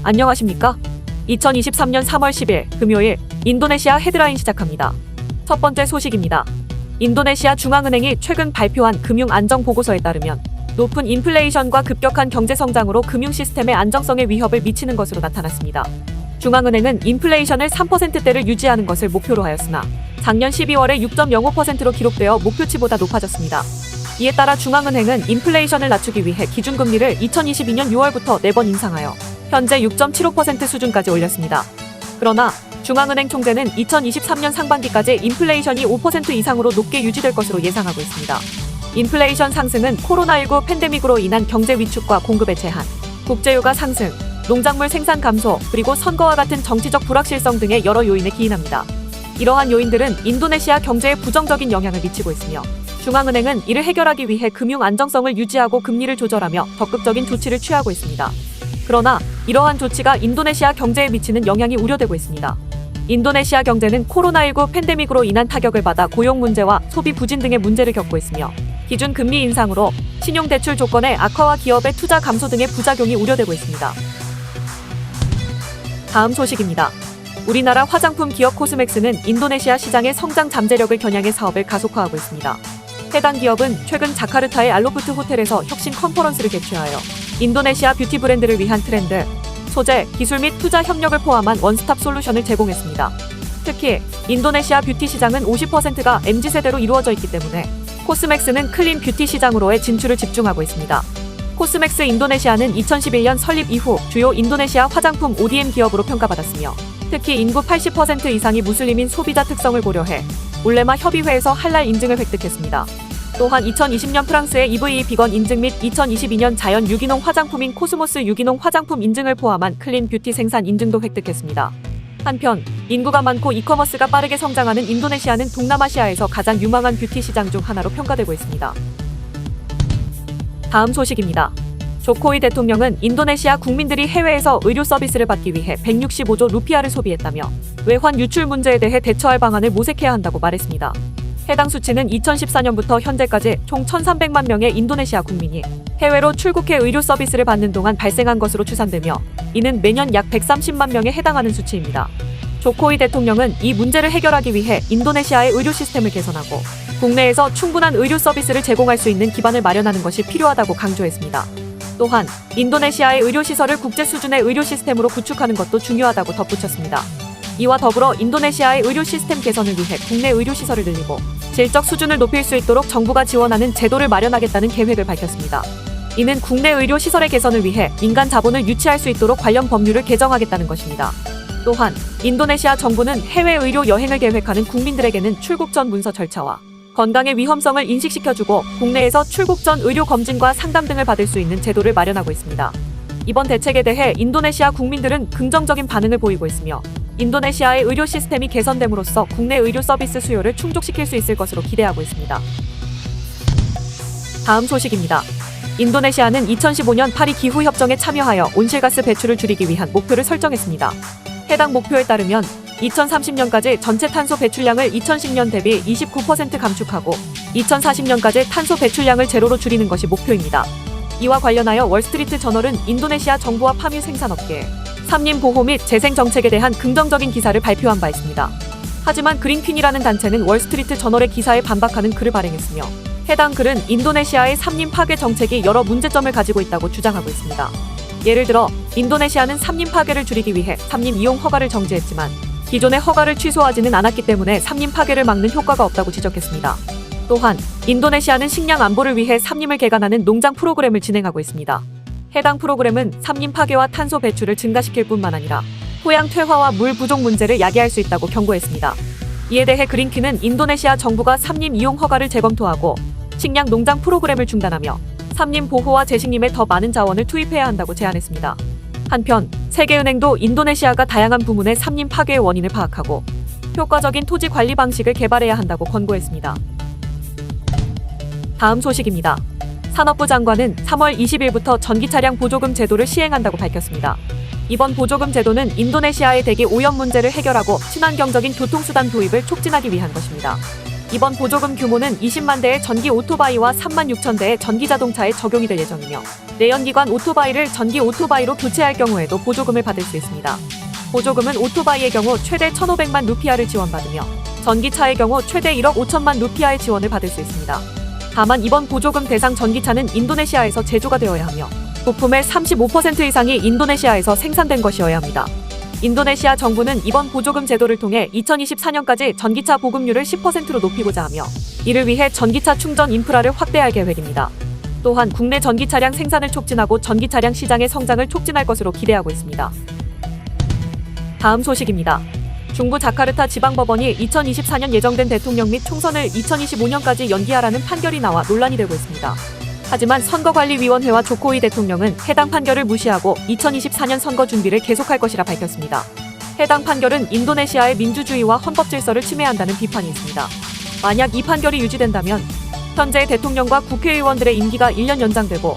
안녕하십니까? 2023년 3월 10일 금요일 인도네시아 헤드라인 시작합니다. 첫 번째 소식입니다. 인도네시아 중앙은행이 최근 발표한 금융안정보고서에 따르면 높은 인플레이션과 급격한 경제성장으로 금융 시스템의 안정성에 위협을 미치는 것으로 나타났습니다. 중앙은행은 인플레이션을 3%대를 유지하는 것을 목표로 하였으나 작년 12월에 6.05%로 기록되어 목표치보다 높아졌습니다. 이에 따라 중앙은행은 인플레이션을 낮추기 위해 기준금리를 2022년 6월부터 4번 인상하여 현재 6.75% 수준까지 올렸습니다. 그러나 중앙은행 총재는 2023년 상반기까지 인플레이션이 5% 이상으로 높게 유지될 것으로 예상하고 있습니다. 인플레이션 상승은 코로나19 팬데믹으로 인한 경제 위축과 공급의 제한, 국제유가 상승, 농작물 생산 감소, 그리고 선거와 같은 정치적 불확실성 등의 여러 요인에 기인합니다. 이러한 요인들은 인도네시아 경제에 부정적인 영향을 미치고 있으며 중앙은행은 이를 해결하기 위해 금융 안정성을 유지하고 금리를 조절하며 적극적인 조치를 취하고 있습니다. 그러나 이러한 조치가 인도네시아 경제에 미치는 영향이 우려되고 있습니다. 인도네시아 경제는 코로나19 팬데믹으로 인한 타격을 받아 고용 문제와 소비 부진 등의 문제를 겪고 있으며 기준 금리 인상으로 신용대출 조건의 악화와 기업의 투자 감소 등의 부작용이 우려되고 있습니다. 다음 소식입니다. 우리나라 화장품 기업 코스맥스는 인도네시아 시장의 성장 잠재력을 겨냥해 사업을 가속화하고 있습니다. 해당 기업은 최근 자카르타의 알로프트 호텔에서 혁신 컨퍼런스를 개최하여 인도네시아 뷰티 브랜드를 위한 트렌드, 소재, 기술 및 투자 협력을 포함한 원스톱 솔루션을 제공했습니다. 특히 인도네시아 뷰티 시장은 50%가 MZ세대로 이루어져 있기 때문에 코스맥스는 클린 뷰티 시장으로의 진출을 집중하고 있습니다. 코스맥스 인도네시아는 2011년 설립 이후 주요 인도네시아 화장품 ODM 기업으로 평가받았으며 특히 인구 80% 이상이 무슬림인 소비자 특성을 고려해 울레마 협의회에서 할랄 인증을 획득했습니다. 또한 2020년 프랑스의 EVE 비건 인증 및 2022년 자연 유기농 화장품인 코스모스 유기농 화장품 인증을 포함한 클린 뷰티 생산 인증도 획득했습니다. 한편 인구가 많고 이커머스가 빠르게 성장하는 인도네시아는 동남아시아에서 가장 유망한 뷰티 시장 중 하나로 평가되고 있습니다. 다음 소식입니다. 조코위 대통령은 인도네시아 국민들이 해외에서 의료 서비스를 받기 위해 165조 루피아를 소비했다며 외환 유출 문제에 대해 대처할 방안을 모색해야 한다고 말했습니다. 해당 수치는 2014년부터 현재까지 총 1,300만 명의 인도네시아 국민이 해외로 출국해 의료 서비스를 받는 동안 발생한 것으로 추산되며 이는 매년 약 130만 명에 해당하는 수치입니다. 조코위 대통령은 이 문제를 해결하기 위해 인도네시아의 의료 시스템을 개선하고 국내에서 충분한 의료 서비스를 제공할 수 있는 기반을 마련하는 것이 필요하다고 강조했습니다. 또한 인도네시아의 의료 시설을 국제 수준의 의료 시스템으로 구축하는 것도 중요하다고 덧붙였습니다. 이와 더불어 인도네시아의 의료 시스템 개선을 위해 국내 의료 시설을 늘리고 질적 수준을 높일 수 있도록 정부가 지원하는 제도를 마련하겠다는 계획을 밝혔습니다. 이는 국내 의료 시설의 개선을 위해 민간 자본을 유치할 수 있도록 관련 법률을 개정하겠다는 것입니다. 또한 인도네시아 정부는 해외 의료 여행을 계획하는 국민들에게는 출국 전 문서 절차와 건강의 위험성을 인식시켜주고 국내에서 출국 전 의료 검진과 상담 등을 받을 수 있는 제도를 마련하고 있습니다. 이번 대책에 대해 인도네시아 국민들은 긍정적인 반응을 보이고 있으며 인도네시아의 의료 시스템이 개선됨으로써 국내 의료 서비스 수요를 충족시킬 수 있을 것으로 기대하고 있습니다. 다음 소식입니다. 인도네시아는 2015년 파리 기후협정에 참여하여 온실가스 배출을 줄이기 위한 목표를 설정했습니다. 해당 목표에 따르면 2030년까지 전체 탄소 배출량을 2010년 대비 29% 감축하고 2040년까지 탄소 배출량을 제로로 줄이는 것이 목표입니다. 이와 관련하여 월스트리트 저널은 인도네시아 정부와 파뮤 생산업계에 삼림 보호 및 재생 정책에 대한 긍정적인 기사를 발표한 바 있습니다. 하지만 그린퀸이라는 단체는 월스트리트 저널의 기사에 반박하는 글을 발행했으며 해당 글은 인도네시아의 삼림 파괴 정책이 여러 문제점을 가지고 있다고 주장하고 있습니다. 예를 들어 인도네시아는 삼림 파괴를 줄이기 위해 삼림 이용 허가를 정지했지만 기존의 허가를 취소하지는 않았기 때문에 삼림 파괴를 막는 효과가 없다고 지적했습니다. 또한 인도네시아는 식량 안보를 위해 삼림을 개간하는 농장 프로그램을 진행하고 있습니다. 해당 프로그램은 삼림 파괴와 탄소 배출을 증가시킬 뿐만 아니라 토양 퇴화와 물 부족 문제를 야기할 수 있다고 경고했습니다. 이에 대해 그린퀸은 인도네시아 정부가 삼림 이용 허가를 재검토하고 식량 농장 프로그램을 중단하며 삼림 보호와 재식림에 더 많은 자원을 투입해야 한다고 제안했습니다. 한편 세계은행도 인도네시아가 다양한 부문의 삼림 파괴의 원인을 파악하고 효과적인 토지 관리 방식을 개발해야 한다고 권고했습니다. 다음 소식입니다. 산업부 장관은 3월 20일부터 전기차량 보조금 제도를 시행한다고 밝혔습니다. 이번 보조금 제도는 인도네시아의 대기 오염 문제를 해결하고 친환경적인 교통수단 도입을 촉진하기 위한 것입니다. 이번 보조금 규모는 20만 대의 전기 오토바이와 3만 6천 대의 전기 자동차에 적용이 될 예정이며 내연기관 오토바이를 전기 오토바이로 교체할 경우에도 보조금을 받을 수 있습니다. 보조금은 오토바이의 경우 최대 1,500만 루피아를 지원받으며 전기차의 경우 최대 1억 5천만 루피아의 지원을 받을 수 있습니다. 다만 이번 보조금 대상 전기차는 인도네시아에서 제조가 되어야 하며 부품의 35% 이상이 인도네시아에서 생산된 것이어야 합니다. 인도네시아 정부는 이번 보조금 제도를 통해 2024년까지 전기차 보급률을 10%로 높이고자 하며 이를 위해 전기차 충전 인프라를 확대할 계획입니다. 또한 국내 전기차량 생산을 촉진하고 전기차량 시장의 성장을 촉진할 것으로 기대하고 있습니다. 다음 소식입니다. 중부 자카르타 지방법원이 2024년 예정된 대통령 및 총선을 2025년까지 연기하라는 판결이 나와 논란이 되고 있습니다. 하지만 선거관리위원회와 조코위 대통령은 해당 판결을 무시하고 2024년 선거 준비를 계속할 것이라 밝혔습니다. 해당 판결은 인도네시아의 민주주의와 헌법 질서를 침해한다는 비판이 있습니다. 만약 이 판결이 유지된다면 현재 대통령과 국회의원들의 임기가 1년 연장되고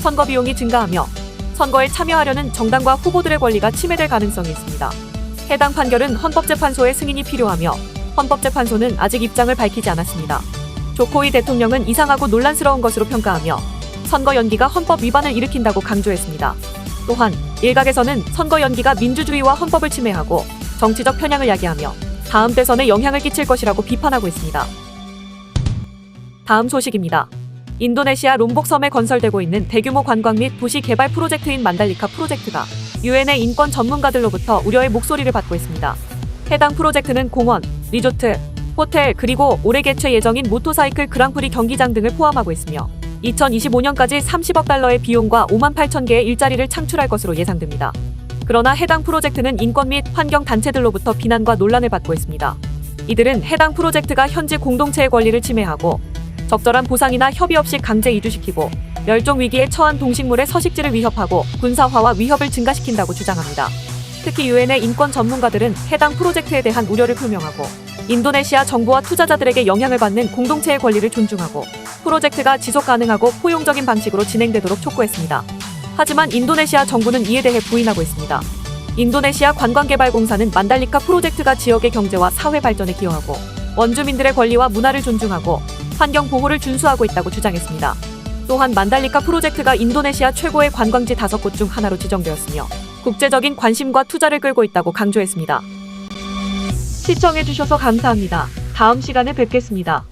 선거 비용이 증가하며 선거에 참여하려는 정당과 후보들의 권리가 침해될 가능성이 있습니다. 해당 판결은 헌법재판소의 승인이 필요하며 헌법재판소는 아직 입장을 밝히지 않았습니다. 조코위 대통령은 이상하고 논란스러운 것으로 평가하며 선거 연기가 헌법 위반을 일으킨다고 강조했습니다. 또한 일각에서는 선거 연기가 민주주의와 헌법을 침해하고 정치적 편향을 야기하며 다음 대선에 영향을 끼칠 것이라고 비판하고 있습니다. 다음 소식입니다. 인도네시아 롬복 섬에 건설되고 있는 대규모 관광 및 도시 개발 프로젝트인 만달리카 프로젝트가 유엔의 인권 전문가들로부터 우려의 목소리를 받고 있습니다. 해당 프로젝트는 공원, 리조트, 호텔 그리고 올해 개최 예정인 모토사이클 그랑프리 경기장 등을 포함하고 있으며 2025년까지 30억 달러의 비용과 5만 8천 개의 일자리를 창출할 것으로 예상됩니다. 그러나 해당 프로젝트는 인권 및 환경 단체들로부터 비난과 논란을 받고 있습니다. 이들은 해당 프로젝트가 현지 공동체의 권리를 침해하고 적절한 보상이나 협의 없이 강제 이주시키고 멸종 위기에 처한 동식물의 서식지를 위협하고 군사화와 위협을 증가시킨다고 주장합니다. 특히 유엔의 인권 전문가들은 해당 프로젝트에 대한 우려를 표명하고 인도네시아 정부와 투자자들에게 영향을 받는 공동체의 권리를 존중하고 프로젝트가 지속 가능하고 포용적인 방식으로 진행되도록 촉구했습니다. 하지만 인도네시아 정부는 이에 대해 부인하고 있습니다. 인도네시아 관광개발공사는 만달리카 프로젝트가 지역의 경제와 사회 발전에 기여하고 원주민들의 권리와 문화를 존중하고 환경 보호를 준수하고 있다고 주장했습니다. 또한 만달리카 프로젝트가 인도네시아 최고의 관광지 5곳 중 하나로 지정되었으며 국제적인 관심과 투자를 끌고 있다고 강조했습니다. 시청해주셔서 감사합니다. 다음 시간에 뵙겠습니다.